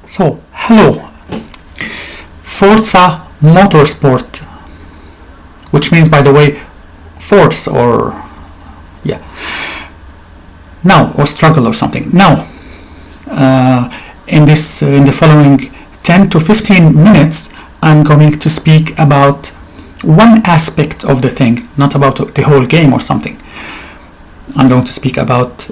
So, hello. Forza Motorsport, which means, by the way, force or yeah, now or struggle or something. Now, in the following 10 to 15 minutes, I'm going to speak about one aspect of the thing, not about the whole game or something. I'm going to speak about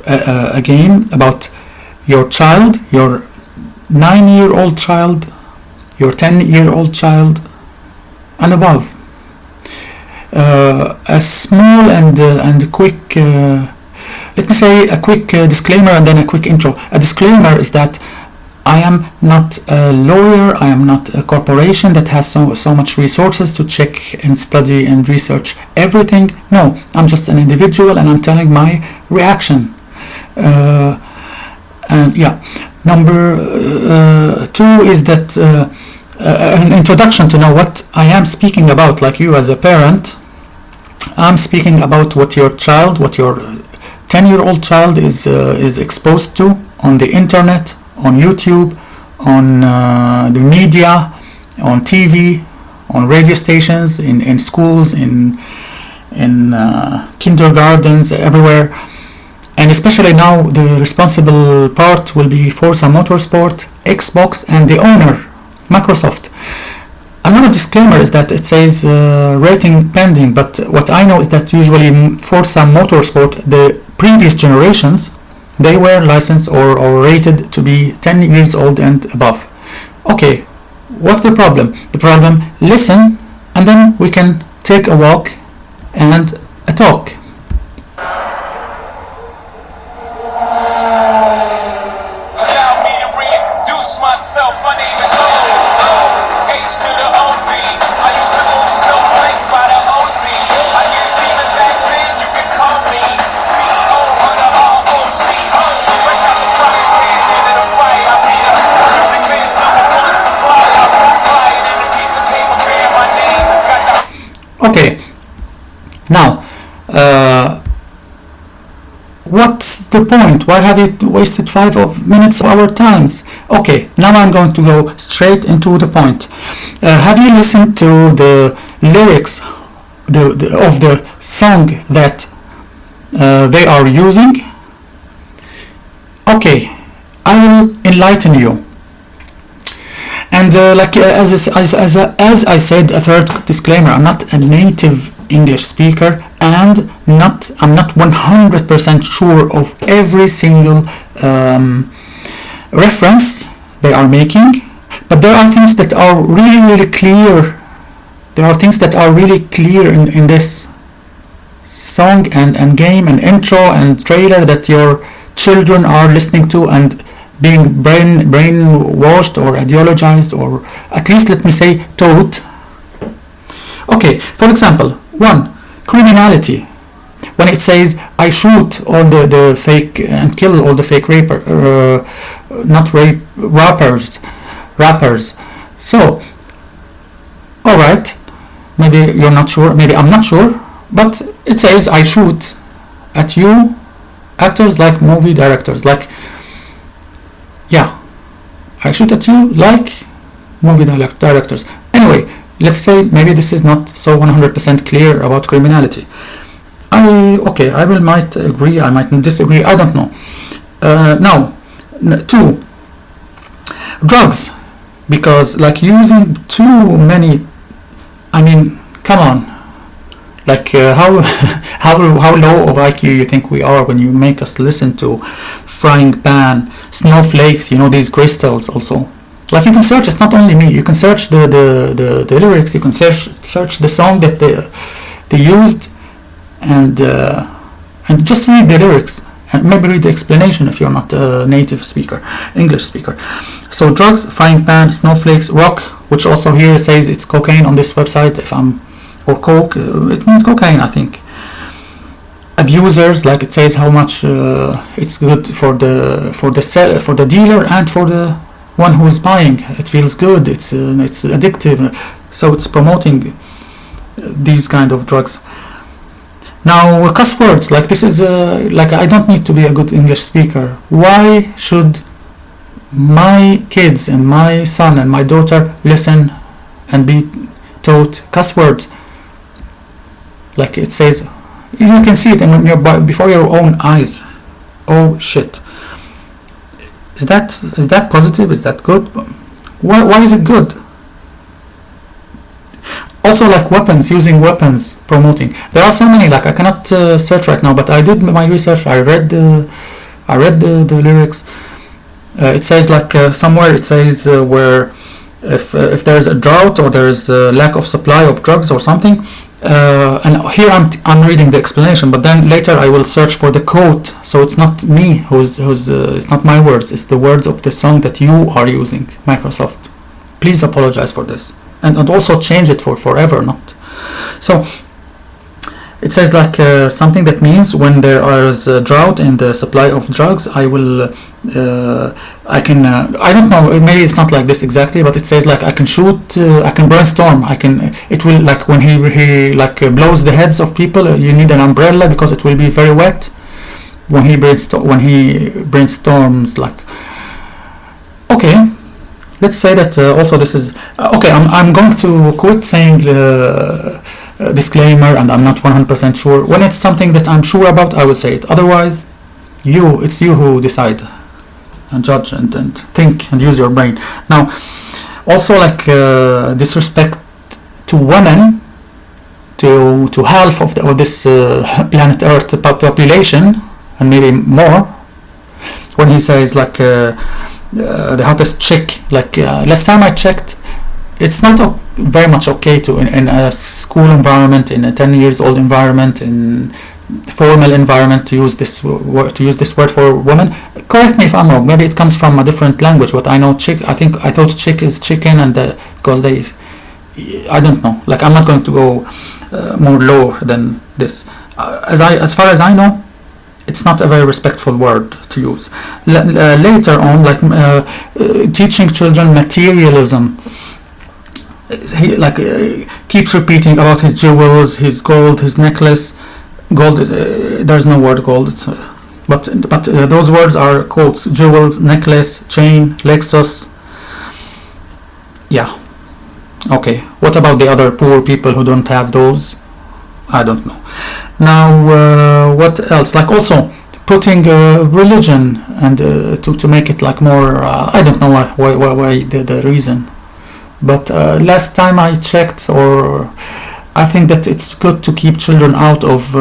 a game, about your child, your 9-year-old child, your 10-year-old child, and above. A small and quick, let me say a quick disclaimer and then a quick intro. A disclaimer is that I am not a lawyer, I am not a corporation that has so much resources to check and study and research everything. No, I'm just an individual and I'm telling my reaction. And yeah, number 2 is that an introduction to know what I am speaking about, like you as a parent. I'm speaking about what your 10-year-old child is exposed to on the internet, on YouTube, on the media, on TV, on radio stations, in schools, in kindergartens, everywhere. And especially now, the responsible part will be Forza Motorsport, Xbox, and the owner, Microsoft. Another disclaimer is that it says rating pending, but what I know is that usually Forza Motorsport, the previous generations, they were licensed or rated to be 10 years old and above. Okay, what's the problem? The problem, listen, and then we can take a walk and a talk. Myself, my name is H to the OV. I used to move snowflakes by the OC. I guess even back then you could call me CEO of the ROCO. Fresh out the frying pan into the fire, I be the music man's #1 supply. I put flying in a piece of paper bear my name. Got the Okay, now what's the point? Why have you wasted 5 minutes of our times? Okay, now I'm going to go straight into the point. Have you listened to the lyrics of the song that they are using? Okay, I will enlighten you. And as I said, a third disclaimer, I'm not a native English speaker, and I'm not 100% sure of every single reference they are making, but there are things that are really clear. There are things that are really clear in this song and game and intro and trailer that your children are listening to and being brainwashed or ideologized, or at least, let me say, taught. Okay, for example, 1. Criminality. When it says, I shoot all the fake and kill all the fake rappers. So, alright, maybe you're not sure, maybe I'm not sure, but it says, I shoot at you, actors like movie directors, like, yeah, I shoot at you like movie directors. Anyway, let's say maybe this is not so 100% clear about criminality. I might agree, I might disagree, I don't know. Now, 2, drugs, because like using too many, I mean, come on, like how low of IQ you think we are when you make us listen to frying pan, snowflakes, these crystals also. Like you can search, it's not only me, you can search the lyrics, you can search the song that they used, and just read the lyrics and maybe read the explanation if you're not a native English speaker. So drugs, frying pan, snowflakes, rock, which also here says it's cocaine on this website, or coke, it means cocaine, I think. Abusers, like it says how much it's good for the dealer and for the one who is buying. It feels good, it's addictive, so it's promoting these kind of drugs. Now, cuss words, like this is like I don't need to be a good English speaker. Why should my kids and my son and my daughter listen and be taught cuss words. Like it says, you can see it in before your own eyes. Oh shit! Is that positive? Is that good? Why is it good? Also, like weapons, using weapons, promoting. There are so many. Like I cannot search right now, but I did my research. I read the lyrics. It says like somewhere it says where if there is a drought or there is a lack of supply of drugs or something. And here I'm reading the explanation, but then later I will search for the quote, so it's not me who's it's not my words, it's the words of the song that you are using, Microsoft. Please apologize for this, and also change it for forever, not. So it says like something that means when there is a drought in the supply of drugs, I will I can I don't know, maybe it's not like this exactly, but it says like I can shoot, I can brainstorm, it will, like when he like blows the heads of people, you need an umbrella because it will be very wet when he brainstorms. Like, okay, let's say that also this is okay. I'm going to quit saying disclaimer and I'm not 100% sure. When it's something that I'm sure about, I will say it. Otherwise, it's you who decide and judge and think and use your brain. Now, also like disrespect to women, to half of this planet Earth population and maybe more. When he says like the hottest chick, like last time I checked, it's not very much okay to in a school environment, in a 10 years old environment, in formal environment to use this word for woman. Correct me if I'm wrong. Maybe it comes from a different language. But I know chick. I thought chick is chicken, and because I don't know. Like I'm not going to go more low than this. As far as I know, it's not a very respectful word to use. Later on, like teaching children materialism. He keeps repeating about his jewels, his gold, his necklace. Gold is there's no word gold. But those words are quotes: jewels, necklace, chain, Lexus. Yeah. Okay. What about the other poor people who don't have those? I don't know. Now, what else? Like also putting religion and to make it like more. I don't know why the reason. But last time I checked, or I think that it's good to keep children out of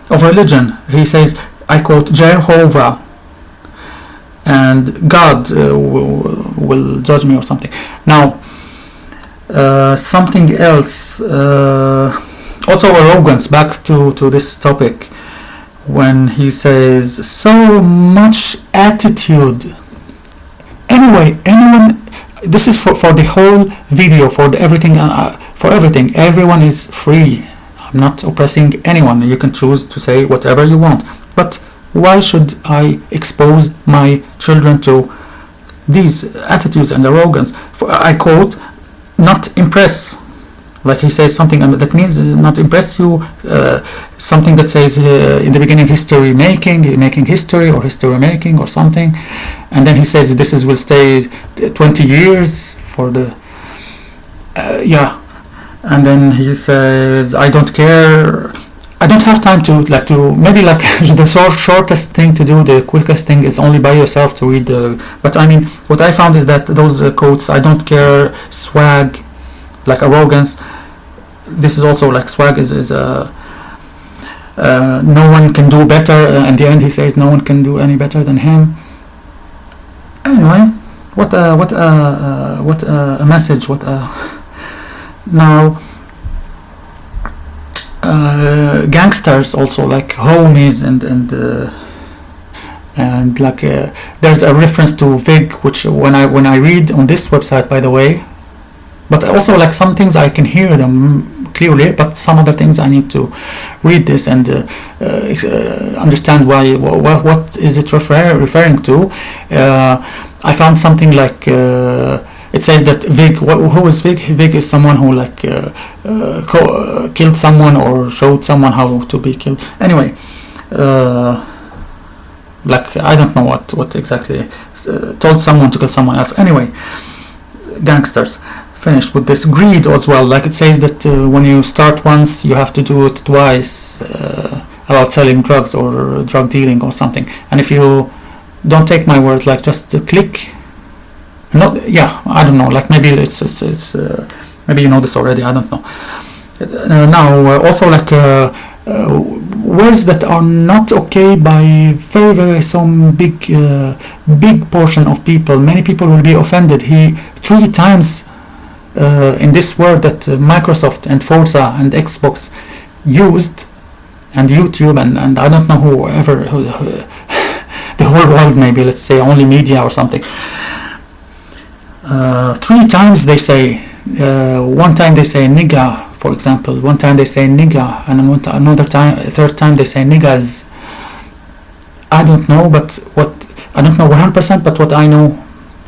religion. He says, I quote, Jehovah and God will judge me or something. Now, something else. Also arrogance. Back to this topic, when he says so much attitude. Anyway, anyone. This is for the whole video, for everything. Everyone is free. I'm not oppressing anyone. You can choose to say whatever you want. But why should I expose my children to these attitudes and arrogance? I quote, not impress. Like he says something that means not impress you. Something that says in the beginning history making history or history making or something. And then he says this will stay 20 years for the yeah. And then he says I don't care. I don't have time to maybe like the shortest thing to do, the quickest thing is only by yourself to read but I mean what I found is that those quotes, I don't care, swag, like arrogance, this is also like swag is no one can do better. In the end he says no one can do any better than him. Anyway, what a message, now gangsters also, like homies and like there's a reference to Vig, which when I read on this website, by the way, but also like some things I can hear them clearly, but some other things I need to read this and understand what is it referring to. I found something like it says that Vig, who is Vig? Vig is someone who like killed someone or showed someone how to be killed. Anyway, like I don't know what exactly. told someone to kill someone else. Anyway, gangsters. Finished with this greed as well. Like it says that when you start once, you have to do it twice. About selling drugs or drug dealing or something. And if you don't take my words, like just click. Not, yeah, I don't know. Like maybe it's maybe you know this already. I don't know. Now also like words that are not okay by very some big portion of people. Many people will be offended. He 3 times in this word that Microsoft and Forza and Xbox used, and YouTube and I don't know whoever the whole world, maybe let's say only media or something. 3 times they say. One time they say nigga, for example. One time they say nigga, and another time, third time they say niggas. I don't know, but I don't know 100%, but what I know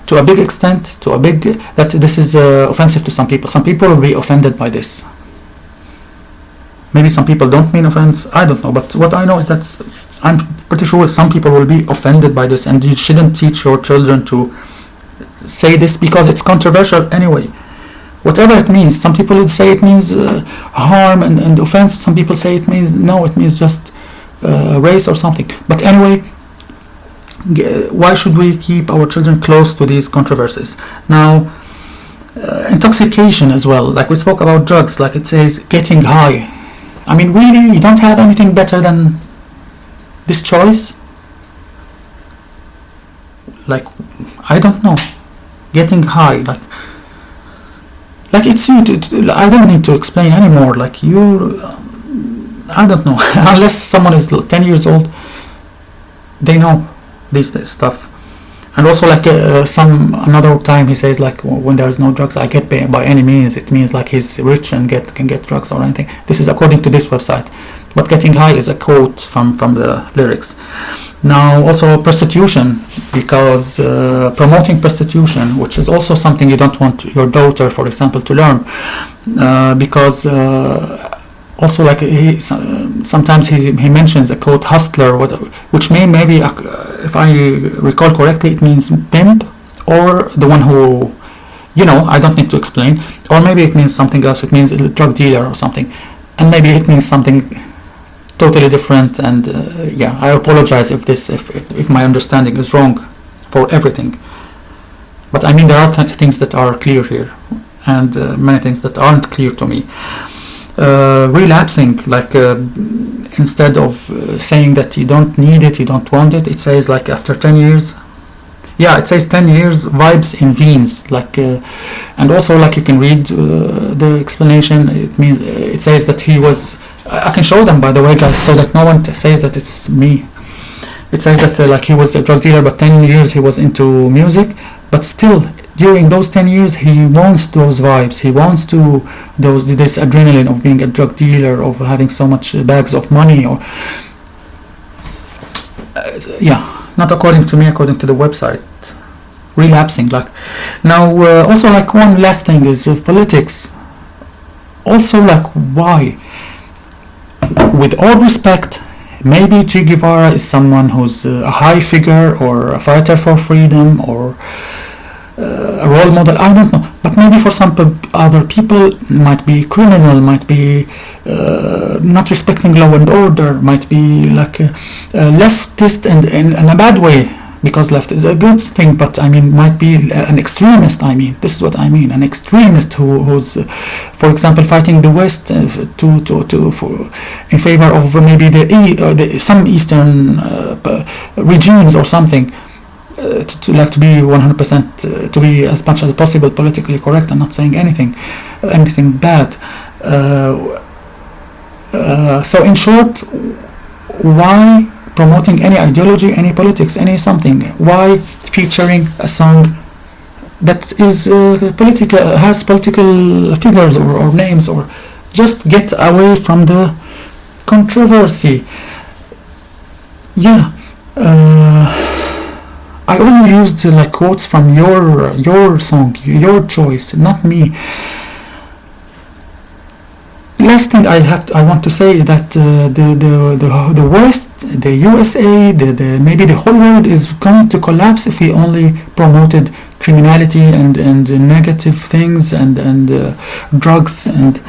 to a big extent, that this is offensive to some people. Some people will be offended by this. Maybe some people don't mean offense. I don't know, but what I know is that I'm pretty sure some people will be offended by this, and you shouldn't teach your children to say this because it's controversial anyway. Whatever it means, some people would say it means harm and offense. Some people say it means no, it means just race or something. But anyway, why should we keep our children close to these controversies? Now, intoxication as well. Like we spoke about drugs, like it says getting high. I mean, really, you don't have anything better than this choice? Like, I don't know. Getting high, like it's you. I don't need to explain anymore. Like you, I don't know. Unless someone is 10 years old, they know this stuff. And also, like another time he says, like when there is no drugs, I get paid by any means. It means like he's rich and can get drugs or anything. This is according to this website. But getting high is a quote from the lyrics. Now also prostitution, because promoting prostitution, which is also something you don't want your daughter, for example, to learn, because also like sometimes he mentions a quote hustler, which maybe if I recall correctly, it means pimp or the one who, I don't need to explain, or maybe it means something else. It means a drug dealer or something, and maybe it means something totally different. And I apologize if my understanding is wrong for everything, but I mean there are things that are clear here and many things that aren't clear to me. Relapsing, like instead of saying that you don't need it, you don't want it, it says like after 10 years. Yeah, it says 10 years vibes in veins, like and also like you can read the explanation. It says that he was, I can show them by the way, guys, so that no one says that it's me. It says that like he was a drug dealer, but 10 years he was into music, but still during those 10 years he wants those vibes, he wants this adrenaline of being a drug dealer, of having so much bags of money, or not according to me, according to the website. Relapsing, like now also like one last thing is with politics. Also, like why? With all respect, maybe Che Guevara is someone who's a high figure or a fighter for freedom or a role model, I don't know, but maybe for some other people might be criminal, might be not respecting law and order, might be like a leftist and in a bad way, because left is a good thing, but I mean might be an extremist. I mean, this is what I mean, an extremist who's for example fighting the West in favor of maybe some Eastern regimes or something. To be 100%, to be as much as possible politically correct and not saying anything bad. So in short, why promoting any ideology, any politics, any something? Why featuring a song that is has political figures or names, or just get away from the controversy? I only used like quotes from your song, your choice, not me. last thing I want to say is that the West, the USA, maybe the whole world is going to collapse if we only promoted criminality and negative things and drugs. And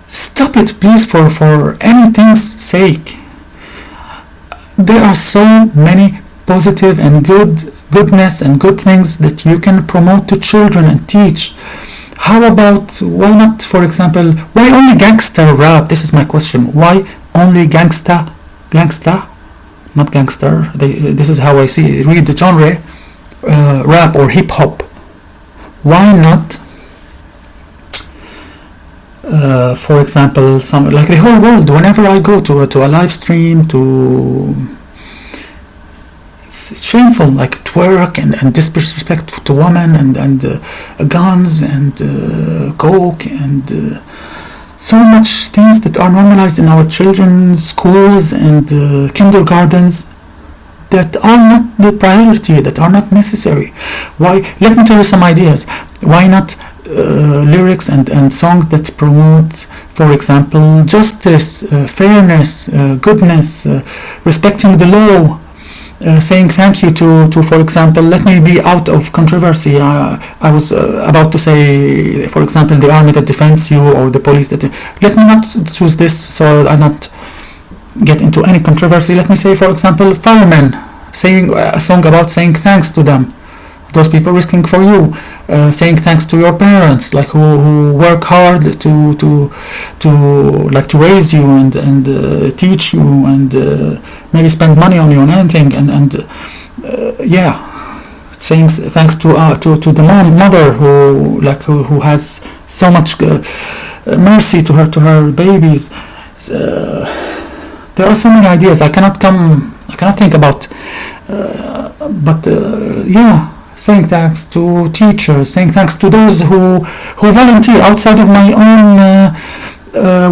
stop it, please, for anything's sake. There are so many positive and goodness and good things that you can promote to children and teach. How about, why not, for example, why only gangster rap? This is my question. Why only gangsta, not gangster, this is how I read the genre, rap or hip hop. Why not, for example, some, like the whole world, whenever I go to a live stream, it's shameful, like twerk and disrespect to women and guns and coke and so much things that are normalized in our children's schools and kindergartens that are not the priority, that are not necessary. Why? Let me tell you some ideas. Why not lyrics and songs that promote, for example, justice, fairness, goodness, respecting the law, saying thank you to, for example, let me be out of controversy. I was about to say, for example, the army that defends you or the police that. Let me not choose this so I not get into any controversy. Let me say, for example, firemen, saying a song about saying thanks to them, those people risking for you, saying thanks to your parents, like who work hard to like to raise you and teach you and maybe spend money on you and anything and saying thanks to the mother who has so much mercy to her babies. There are so many ideas I cannot think about, saying thanks to teachers, saying thanks to those who volunteer outside of my own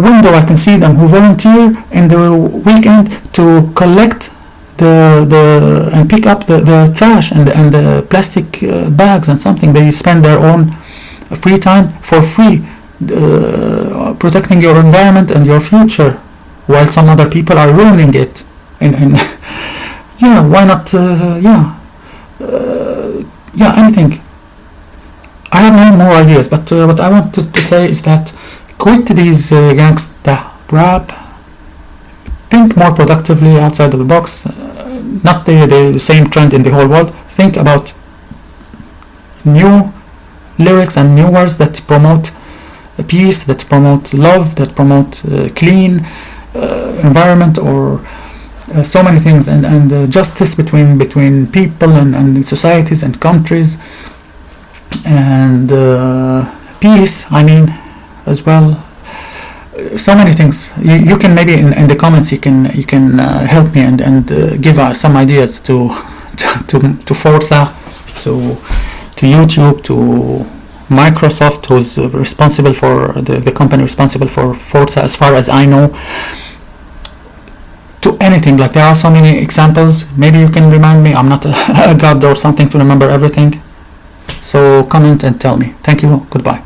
window. I can see them who volunteer in the weekend to collect the and pick up the trash and the plastic bags and something. They spend their own free time for free, protecting your environment and your future, while some other people are ruining it. And why not? Anything. I have no more ideas, but what I want to say is that quit these gangsta rap. Think more productively outside of the box. Not the same trend in the whole world. Think about new lyrics and new words that promote peace, that promote love, that promote clean environment, or so many things, and justice between people and societies and countries, and peace, I mean, as well. So many things. You can maybe in the comments you can help me and give some ideas to Forza, to YouTube, to Microsoft, who's responsible for the company responsible for Forza, as far as I know. To anything, like there are so many examples. Maybe you can remind me. I'm not a god or something to remember everything. So comment and tell me. Thank you. Goodbye.